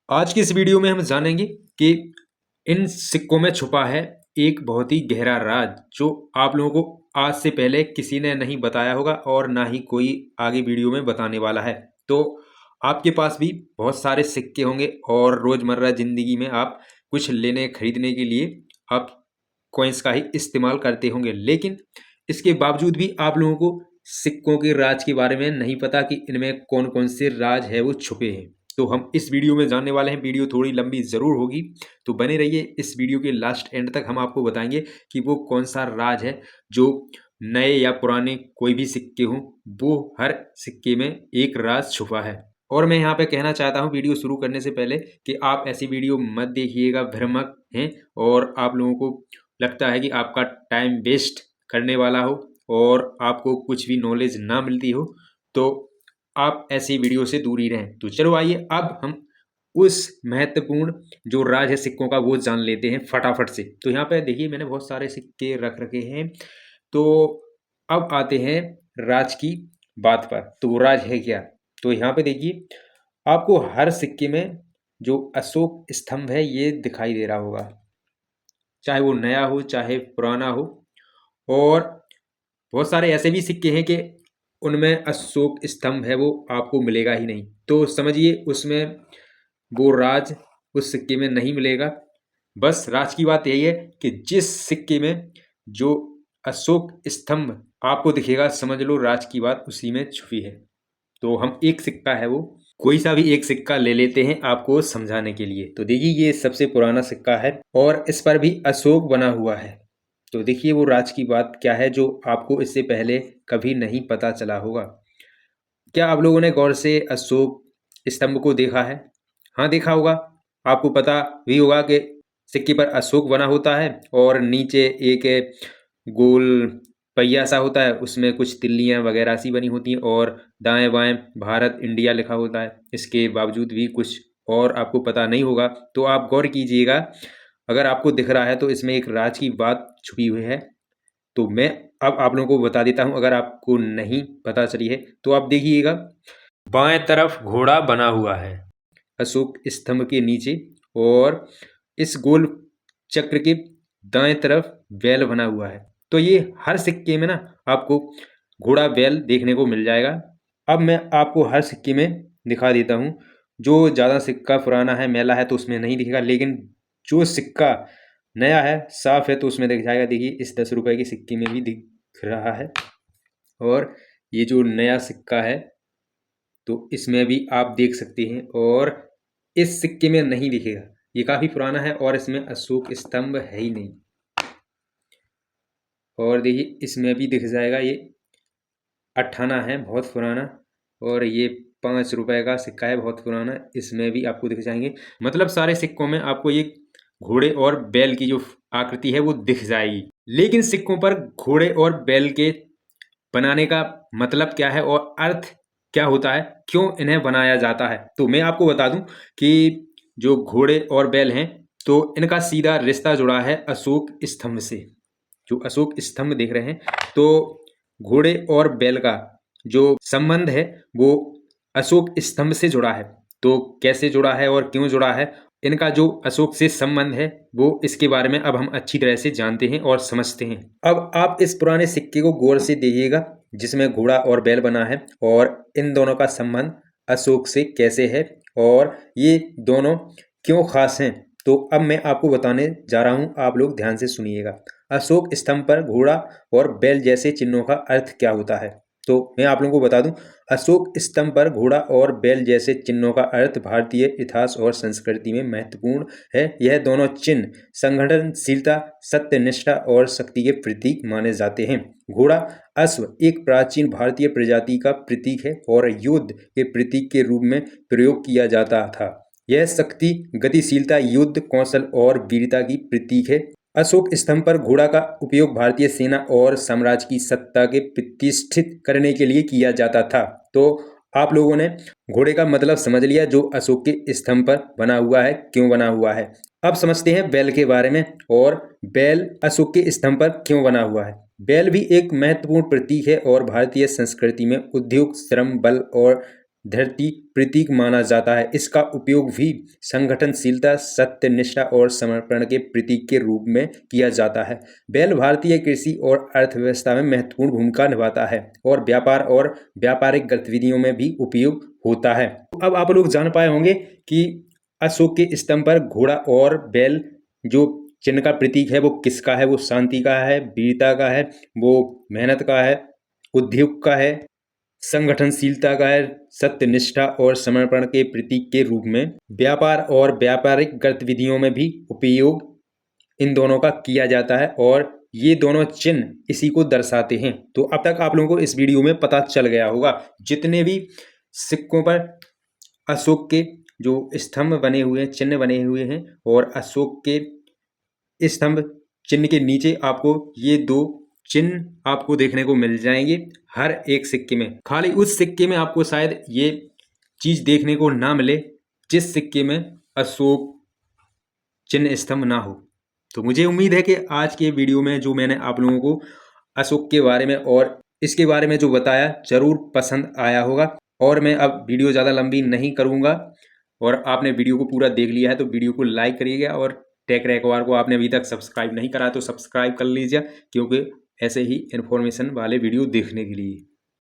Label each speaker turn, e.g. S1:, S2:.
S1: आज की इस वीडियो में हम जानेंगे कि इन सिक्कों में छुपा है एक बहुत ही गहरा राज जो आप लोगों को आज से पहले किसी ने नहीं बताया होगा और ना ही कोई आगे वीडियो में बताने वाला है। तो आपके पास भी बहुत सारे सिक्के होंगे और रोज़मर्रा ज़िंदगी में आप कुछ लेने खरीदने के लिए आप कॉइन्स का ही इस्तेमाल करते होंगे, लेकिन इसके बावजूद भी आप लोगों को सिक्कों के राज के बारे में नहीं पता कि इनमें कौन कौन से राज है वो छुपे हैं। तो हम इस वीडियो में जानने वाले हैं। वीडियो थोड़ी लंबी ज़रूर होगी, तो बने रहिए इस वीडियो के लास्ट एंड तक। हम आपको बताएंगे कि वो कौन सा राज है जो नए या पुराने कोई भी सिक्के हों, वो हर सिक्के में एक राज छुपा है। और मैं यहाँ पे कहना चाहता हूँ वीडियो शुरू करने से पहले कि आप ऐसी वीडियो मत देखिएगा, भ्रामक हैं और आप लोगों को लगता है कि आपका टाइम वेस्ट करने वाला हो और आपको कुछ भी नॉलेज ना मिलती हो, तो आप ऐसी वीडियो से दूर ही रहें। तो चलो आइए अब हम उस महत्वपूर्ण जो राज है सिक्कों का वो जान लेते हैं फटाफट से। तो यहाँ पे देखिए मैंने बहुत सारे सिक्के रख रखे हैं। तो अब आते हैं राज की बात पर। तो वो राज है क्या? तो यहाँ पे देखिए आपको हर सिक्के में जो अशोक स्तंभ है ये दिखाई दे रहा होगा, चाहे वो नया हो चाहे पुराना हो। और बहुत सारे ऐसे भी सिक्के हैं कि उनमें अशोक स्तंभ है वो आपको मिलेगा ही नहीं। तो समझिए उसमें वो राज उस सिक्के में नहीं मिलेगा। बस राज की बात यही है कि जिस सिक्के में जो अशोक स्तंभ आपको दिखेगा, समझ लो राज की बात उसी में छुपी है। तो हम एक सिक्का है वो कोई सा भी एक सिक्का ले लेते हैं आपको समझाने के लिए। तो देखिए ये सबसे पुराना सिक्का है और इस पर भी अशोक बना हुआ है। तो देखिए वो राज की बात क्या है जो आपको इससे पहले कभी नहीं पता चला होगा। क्या आप लोगों ने गौर से अशोक स्तंभ को देखा है? हाँ देखा होगा। आपको पता भी होगा कि सिक्के पर अशोक बना होता है और नीचे एक गोल पहिया सा होता है, उसमें कुछ तिल्लियां वगैरह सी बनी होती हैं और दाएं बाएं भारत इंडिया लिखा होता है। इसके बावजूद भी कुछ और आपको पता नहीं होगा, तो आप गौर कीजिएगा। अगर आपको दिख रहा है तो इसमें एक राज की बात छुपी हुई है। तो मैं अब आप लोगों को बता देता हूं, अगर आपको नहीं पता चली है तो आप देखिएगा। बाएं तरफ घोड़ा बना हुआ है अशोक स्तंभ के नीचे, और इस गोल चक्र के दाएं तरफ बैल बना हुआ है। तो ये हर सिक्के में ना आपको घोड़ा बैल देखने को मिल जाएगा। अब मैं आपको हर सिक्के में दिखा देता हूँ। जो ज़्यादा सिक्का पुराना है मैला है तो उसमें नहीं दिखेगा, लेकिन जो सिक्का नया है साफ है तो उसमें दिख जाएगा। देखिए इस 10 रुपए के सिक्के में भी दिख रहा है, और ये जो नया सिक्का है तो इसमें भी आप देख सकते हैं, और इस सिक्के में नहीं दिखेगा, ये काफ़ी पुराना है और इसमें अशोक स्तंभ है ही नहीं। और देखिए इसमें भी दिख जाएगा, ये 58 है, बहुत पुराना। और ये 5 रुपए का सिक्का है, बहुत पुराना, इसमें भी आपको दिख जाएंगे। मतलब सारे सिक्कों में आपको ये घोड़े और बैल की जो आकृति है वो दिख जाएगी। लेकिन सिक्कों पर घोड़े और बैल के बनाने का मतलब क्या है और अर्थ क्या होता है, क्यों इन्हें बनाया जाता है, तो मैं आपको बता दूं कि जो घोड़े और बैल हैं तो इनका सीधा रिश्ता जुड़ा है अशोक स्तंभ से। जो अशोक स्तंभ देख रहे हैं तो घोड़े और बैल का जो संबंध है वो अशोक स्तंभ से जुड़ा है। तो कैसे जुड़ा है और क्यों जुड़ा है, इनका जो अशोक से संबंध है वो इसके बारे में अब हम अच्छी तरह से जानते हैं और समझते हैं। अब आप इस पुराने सिक्के को गौर से देखिएगा जिसमें घोड़ा और बैल बना है, और इन दोनों का संबंध अशोक से कैसे है और ये दोनों क्यों खास हैं। तो अब मैं आपको बताने जा रहा हूं, आप लोग ध्यान से सुनिएगा। अशोक स्तंभ पर घोड़ा और बैल जैसे चिन्हों का अर्थ क्या होता है, तो मैं आप लोगों को बता दूं। अशोक स्तंभ पर घोड़ा और बैल जैसे चिन्हों का अर्थ भारतीय इतिहास और संस्कृति में महत्वपूर्ण है। यह दोनों चिन्ह संगठनशीलता, सत्यनिष्ठा और शक्ति के प्रतीक माने जाते हैं। घोड़ा अश्व एक प्राचीन भारतीय प्रजाति का प्रतीक है और युद्ध के प्रतीक के रूप में प्रयोग किया जाता था। यह शक्ति, गतिशीलता, युद्ध कौशल और वीरता की प्रतीक है। अशोक स्तंभ पर घोड़ा का उपयोग भारतीय सेना और साम्राज्य की सत्ता के प्रतिष्ठित करने के लिए किया जाता था। तो आप लोगों ने घोड़े का मतलब समझ लिया जो अशोक के स्तंभ पर बना हुआ है, क्यों बना हुआ है। अब समझते हैं बैल के बारे में, और बैल अशोक के स्तंभ पर क्यों बना हुआ है। बैल भी एक महत्वपूर्ण प्रतीक है और भारतीय संस्कृति में उद्योग, श्रम बल और धरती प्रतीक माना जाता है। इसका उपयोग भी संगठनशीलता, सत्य, निष्ठा और समर्पण के प्रतीक के रूप में किया जाता है। बैल भारतीय कृषि और अर्थव्यवस्था में महत्वपूर्ण भूमिका निभाता है और व्यापार और व्यापारिक गतिविधियों में भी उपयोग होता है। अब आप लोग जान पाए होंगे कि अशोक के स्तंभ पर घोड़ा और बैल जो चिन्ह का प्रतीक है वो किसका है। वो शांति का है, वीरता का है, वो मेहनत का है, उद्योग का है, संगठनशीलता का है, सत्यनिष्ठा और समर्पण के प्रतीक के रूप में व्यापार और व्यापारिक गतिविधियों में भी उपयोग इन दोनों का किया जाता है और ये दोनों चिन्ह इसी को दर्शाते हैं। तो अब तक आप लोगों को इस वीडियो में पता चल गया होगा, जितने भी सिक्कों पर अशोक के जो स्तंभ बने हुए हैं, चिन्ह बने हुए हैं, और अशोक के स्तंभ चिन्ह के नीचे आपको ये दो चिन्ह आपको देखने को मिल जाएंगे हर एक सिक्के में। खाली उस सिक्के में आपको शायद ये चीज देखने को ना मिले जिस सिक्के में अशोक चिन्ह स्तंभ ना हो। तो मुझे उम्मीद है कि आज के वीडियो में जो मैंने आप लोगों को अशोक के बारे में और इसके बारे में जो बताया जरूर पसंद आया होगा। और मैं अब वीडियो ज़्यादा लंबी नहीं करूँगा, और आपने वीडियो को पूरा देख लिया है तो वीडियो को लाइक करिएगा, और टेक रैकवार को आपने अभी तक सब्सक्राइब नहीं करा तो सब्सक्राइब कर लीजिए, क्योंकि ऐसे ही इन्फॉर्मेशन वाले वीडियो देखने के लिए।